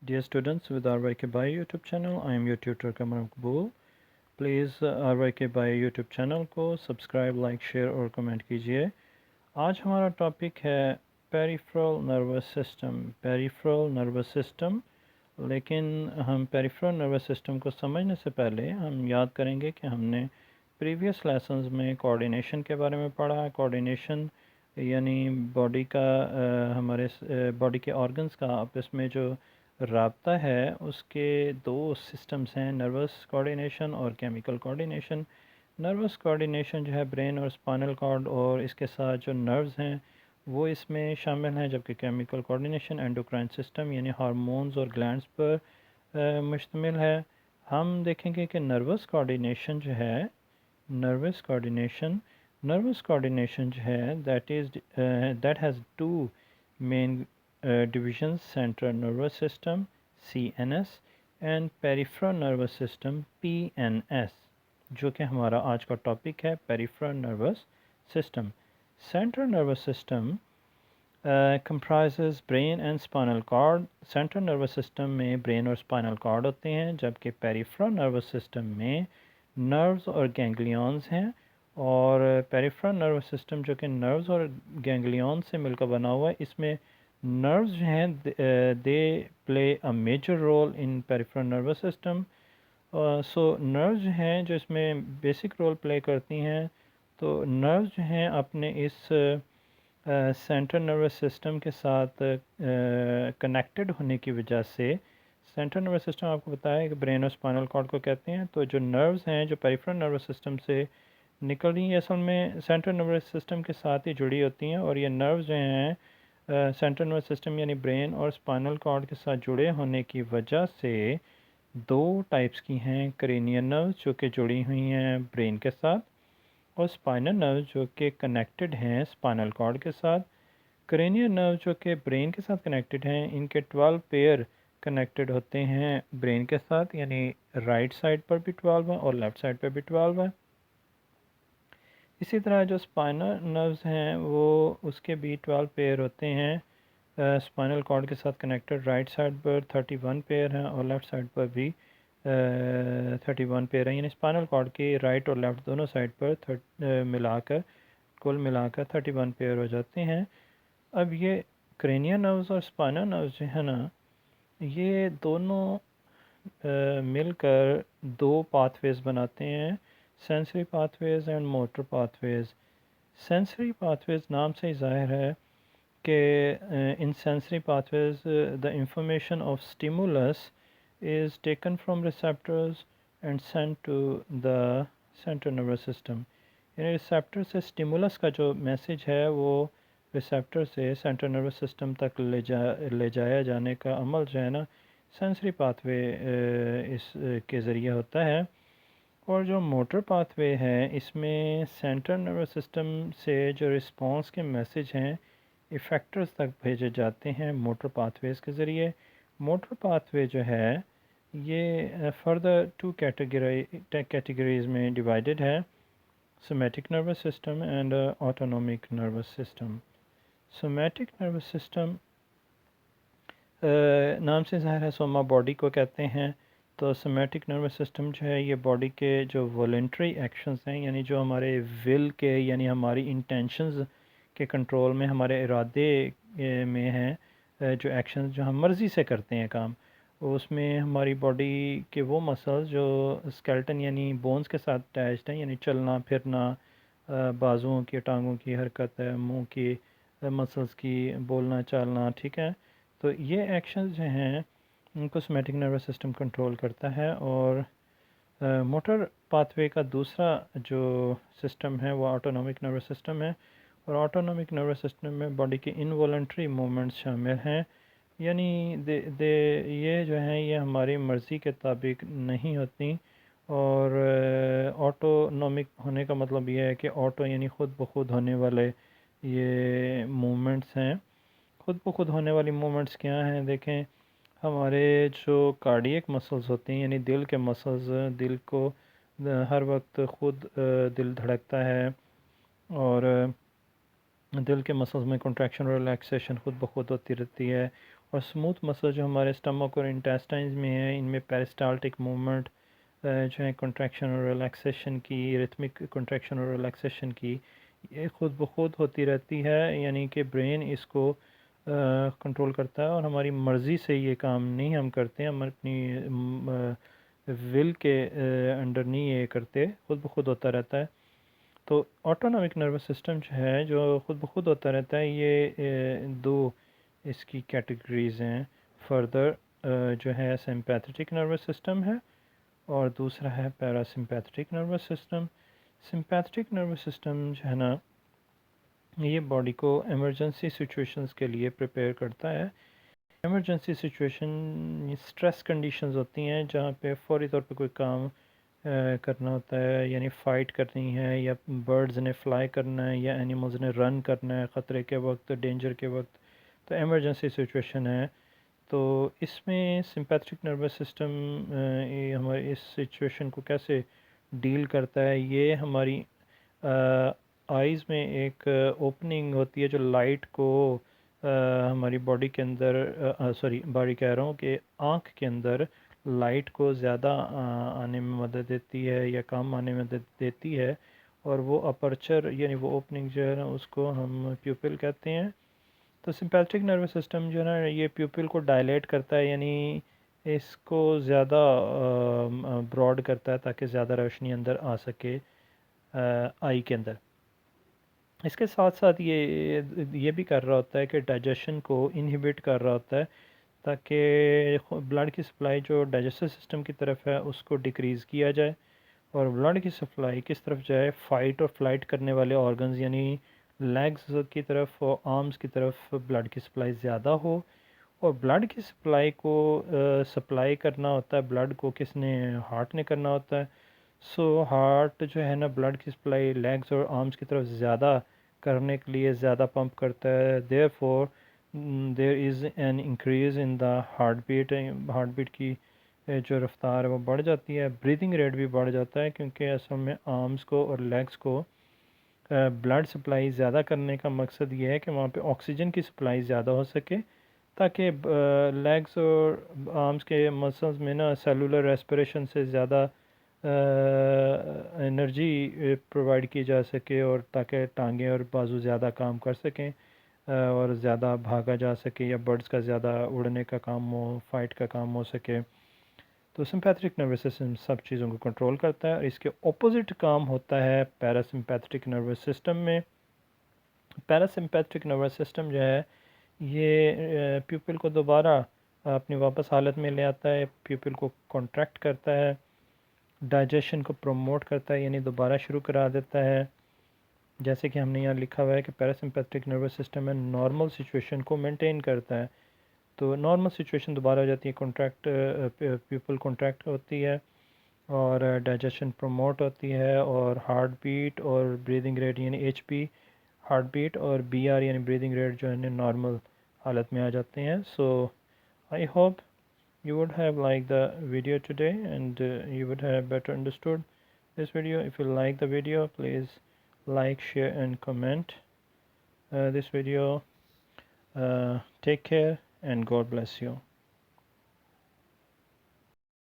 Dear students, with RYK Bio YouTube channel, I am your tutor Kamran Kabool. Please RYK Bio YouTube channel को subscribe, like, share और comment कीजिए। आज हमारा topic है peripheral nervous system. Peripheral nervous system, लेकिन हम peripheral nervous system को समझने से पहले हम याद करेंगे कि हमने प्रीवियस लेसन्स में कोऑर्डिनेशन के बारे में पढ़ा है। कोऑर्डिनेशन यानी बॉडी का हमारे बॉडी के ऑर्गन्स का आपस में जो राब्ता है उसके दो सिस्टम्स हैं, नर्वस कोऑर्डिनेशन और केमिकल कोऑर्डिनेशन। नर्वस कोऑर्डिनेशन जो है ब्रेन और स्पाइनल कॉर्ड और इसके साथ जो नर्व्स हैं वो इसमें शामिल हैं, जबकि केमिकल कोऑर्डिनेशन एंडोक्राइन सिस्टम यानी हार्मोन्स और ग्लैंड्स पर मुश्तमिल है। हम देखेंगे कि नर्वस कोऑर्डिनेशन जो है नर्वस कोऑर्डिनेशन जो है that has two main divisions: central nervous system CNS and peripheral nervous system PNS, जो कि हमारा आज का टॉपिक है peripheral nervous system. Central nervous system comprises brain and spinal cord. Central nervous system में brain और spinal cord होते हैं, जबकि peripheral nervous system में nerves और ganglions हैं। और peripheral nervous system जो कि nerves और ganglions से मिलकर बना हुआ है, इसमें नर्व्स जो हैं they play a major role in peripheral nervous system. So nerves जो हैं जो इसमें बेसिक रोल प्ले करती हैं, तो नर्व्स जो हैं अपने इस सेंट्रल नर्वस सिस्टम के साथ कनेक्टेड होने की वजह से, सेंट्रल नर्वस सिस्टम आपको बताया है कि ब्रेन और स्पाइनल कॉर्ड को कहते हैं, तो जो नर्व्स हैं जो पेरिफेरल नर्वस सिस्टम से निकल रही हैं असल में सेंट्रल नर्वस सिस्टम के साथ ही जुड़ी होती हैं। और ये नर्व्स जो हैं सेंट्रल नर्वस सिस्टम यानी ब्रेन और स्पाइनल कॉर्ड के साथ जुड़े होने की वजह से दो टाइप्स की हैं: क्रेनियल नर्व्स जो कि जुड़ी हुई हैं ब्रेन के साथ, और स्पाइनल नर्व्स जो कि कनेक्टेड हैं स्पाइनल कॉर्ड के साथ। क्रेनियल नर्व्स जो कि ब्रेन के साथ कनेक्टेड हैं, इनके 12 पेयर कनेक्टेड होते हैं ब्रेन के साथ, यानी राइट साइड पर भी 12 है और लेफ़्ट साइड पर भी 12 है। इसी तरह जो स्पाइनल नर्व्स हैं वो उसके भी 12 पेयर होते हैं स्पाइनल कॉर्ड के साथ कनेक्टेड। राइट साइड पर 31 पेयर हैं और लेफ़्ट साइड पर भी 31 पेयर हैं, यानी स्पाइनल कॉर्ड के राइट और लेफ़्ट दोनों साइड पर मिलाकर कुल मिलाकर 31 पेयर हो जाते हैं। अब ये क्रेनियल नर्व्स और स्पाइनल नर्व्स जो है ना, ये दोनों मिलकर दो पाथवेज़ बनाते हैं: sensory pathways and motor pathways. Sensory pathways नाम से ही ज़ाहिर है कि in sensory pathways the information of stimulus is taken from receptors and sent to the central nervous system. यानी रिसेप्टर से स्टिमुलस का जो मैसेज है वो रिसेप्टर से सेंट्रल नर्वस सिस्टम तक ले जाया जाने का अमल जो है ना, सेंसरी पाथवे इस के ज़रिए होता है। और जो मोटर पाथवे है, इसमें सेंट्रल नर्वस सिस्टम से जो रिस्पांस के मैसेज हैं इफ़ेक्टर्स तक भेजे जाते हैं मोटर पाथवेज़ के ज़रिए। मोटर पाथवे जो है ये फर्दर टू कैटेगरीज़ में डिवाइडेड है: somatic nervous system and autonomic nervous system. Somatic nervous system नाम से ज़ाहिर है, सोमा बॉडी को कहते हैं। तो सोमैटिक नर्वस सिस्टम जो है ये बॉडी के जो वॉलेंट्री एक्शंस हैं, यानी जो हमारे विल के यानी हमारी इंटेंशंस के कंट्रोल में, हमारे इरादे में हैं, जो एक्शंस जो हम मर्ज़ी से करते हैं काम, उसमें हमारी बॉडी के वो मसल्स जो स्केलेटन यानी बोन्स के साथ अटैच्ड हैं, यानी चलना फिरना, बाजुओं की टांगों की हरकत है, मुंह की मसल्स की बोलना चालना, ठीक है। तो ये एक्शंस जो हैं उनको सोमैटिक नर्वस सिस्टम कंट्रोल करता है। और मोटर पाथवे का दूसरा जो सिस्टम है वो ऑटोनॉमिक नर्वस सिस्टम है। और ऑटोनॉमिक नर्वस सिस्टम में बॉडी के इनवॉलंटरी मूवमेंट्स शामिल हैं, यानी ये जो हैं ये हमारी मर्ज़ी के ताबिक नहीं होती। और ऑटोनॉमिक होने का मतलब ये है कि ऑटो यानी ख़ुद ब खुद होने वाले ये मूवमेंट्स हैं। ख़ुद ब खुद होने वाली मूवमेंट्स क्या हैं? देखें, हमारे जो कार्डियक मसल्स होते हैं यानी दिल के मसल्स, दिल को हर वक्त ख़ुद दिल धड़कता है और दिल के मसल्स में कॉन्ट्रैक्शन और रिलैक्सेशन ख़ुद ब खुद होती रहती है। اور اسموتھ مسل جو ہمارے اسٹمک اور انٹیسٹائنز میں ہیں، ان میں پیرسٹالٹک موومنٹ جو ہے کنٹریکشن اور ریلیکسیشن کی، ریتمک کنٹریکشن اور ریلیکسیشن کی، یہ خود بخود ہوتی رہتی ہے، یعنی کہ برین اس کو کنٹرول کرتا ہے، اور ہماری مرضی سے یہ کام نہیں ہم کرتے ہیں، ہم اپنی ول کے انڈر نہیں یہ کرتے، خود بخود ہوتا رہتا ہے۔ تو آٹونامک نروس سسٹم جو ہے، جو خود بخود ہوتا رہتا ہے، یہ دو اس کی کیٹیگریز ہیں۔ فردر جو ہے سمپیتھیٹک نروس سسٹم ہے، اور دوسرا ہے parasympathetic nervous system. Sympathetic nervous system جو ہے نا، یہ باڈی کو ایمرجنسی سچویشنز کے لیے پریپیئر کرتا ہے۔ ایمرجنسی سچویشن اسٹریس کنڈیشنز ہوتی ہیں جہاں پہ فوری طور پہ کوئی کام کرنا ہوتا ہے، یعنی فائٹ کرنی ہے، یا برڈز نے فلائی کرنا ہے، یا اینیملز نے رن کرنا ہے خطرے کے وقت، ڈینجر کے وقت، تو ایمرجنسی سچویشن ہے۔ تو اس میں سمپیتھیٹک نروس سسٹم ہمارے اس سچویشن کو کیسے ڈیل کرتا ہے، یہ ہماری آئیز میں ایک اوپننگ ہوتی ہے جو لائٹ کو ہماری باڈی کے اندر، سوری باڈی کہہ رہا ہوں کہ آنکھ کے اندر لائٹ کو زیادہ آنے میں مدد دیتی ہے یا کم آنے میں مدد دیتی ہے، اور وہ اپرچر یعنی وہ اوپننگ جو ہے نا، اس کو ہم پیوپل کہتے ہیں۔ تو سمپیتھیٹک نروس سسٹم جو ہے نا، یہ پیوپل کو ڈائلیٹ کرتا ہے، یعنی اس کو زیادہ براڈ کرتا ہے تاکہ زیادہ روشنی اندر آ سکے آئی کے اندر۔ اس کے ساتھ ساتھ یہ بھی کر رہا ہوتا ہے کہ ڈائجیشن کو انہیبٹ کر رہا ہوتا ہے، تاکہ بلڈ کی سپلائی جو ڈائجسٹو سسٹم کی طرف ہے اس کو ڈیکریز کیا جائے، اور بلڈ کی سپلائی کس طرف جائے، فائٹ اور فلائٹ کرنے والے آرگنز یعنی لیگز کی طرف اور آرمز کی طرف بلڈ کی سپلائی زیادہ ہو۔ اور بلڈ کی سپلائی کو سپلائی کرنا ہوتا ہے بلڈ کو کس نے، ہارٹ نے کرنا ہوتا ہے۔ سو ہارٹ جو ہے نا، بلڈ کی سپلائی لیگز اور آرمز کی طرف زیادہ کرنے کے لیے زیادہ پمپ کرتا ہے، therefore there is an increase in the heart beat, heart beat کی جو رفتار ہے وہ بڑھ جاتی ہے، بریدنگ ریٹ بھی بڑھ جاتا ہے، کیونکہ اصل میں آرمز کو اور لیگز کو بلڈ سپلائی زیادہ کرنے کا مقصد یہ ہے کہ وہاں پہ آکسیجن کی سپلائی زیادہ ہو سکے، تاکہ لیگز اور آرمز کے مسلز میں نا سیلولر ریسپریشن سے زیادہ انرجی پرووائڈ کی جا سکے، اور تاکہ ٹانگیں اور بازو زیادہ کام کر سکیں، اور زیادہ بھاگا جا سکے، یا برڈز کا زیادہ اڑنے کا کام ہو، فائٹ کا کام ہو سکے۔ تو سمپیتھیٹک نروس سسٹم سب چیزوں کو کنٹرول کرتا ہے، اور اس کے اپوزٹ کام ہوتا ہے پیراسمپیتھیٹک نروس سسٹم میں۔ پیراسمپیتھیٹک نروس سسٹم جو ہے، یہ پیپل کو دوبارہ اپنی واپس حالت میں لے آتا ہے، پیپل کو کنٹریکٹ کرتا ہے، ڈائجیشن کو پروموٹ کرتا ہے، یعنی دوبارہ شروع کرا دیتا ہے۔ جیسے کہ ہم نے یہاں لکھا ہوا ہے کہ پیراسمپیتھیٹک نروس سسٹم میں نارمل سچویشن کو مینٹین کرتا ہے، تو نارمل سچویشن دوبارہ ہو جاتی ہے، کنٹریکٹ پیپل کنٹریکٹ ہوتی ہے، اور ڈائجیشن پروموٹ ہوتی ہے، اور ہارٹ بیٹ اور بریدنگ ریٹ یعنی ایچ پی ہارٹ بیٹ اور بی آر یعنی بریدنگ ریٹ جو ہے نارمل حالت میں آ جاتے ہیں۔ So I hope you would have liked the video today, and you would have better understood this video. If you like the video, please like, share and comment this video. Take care and God bless you.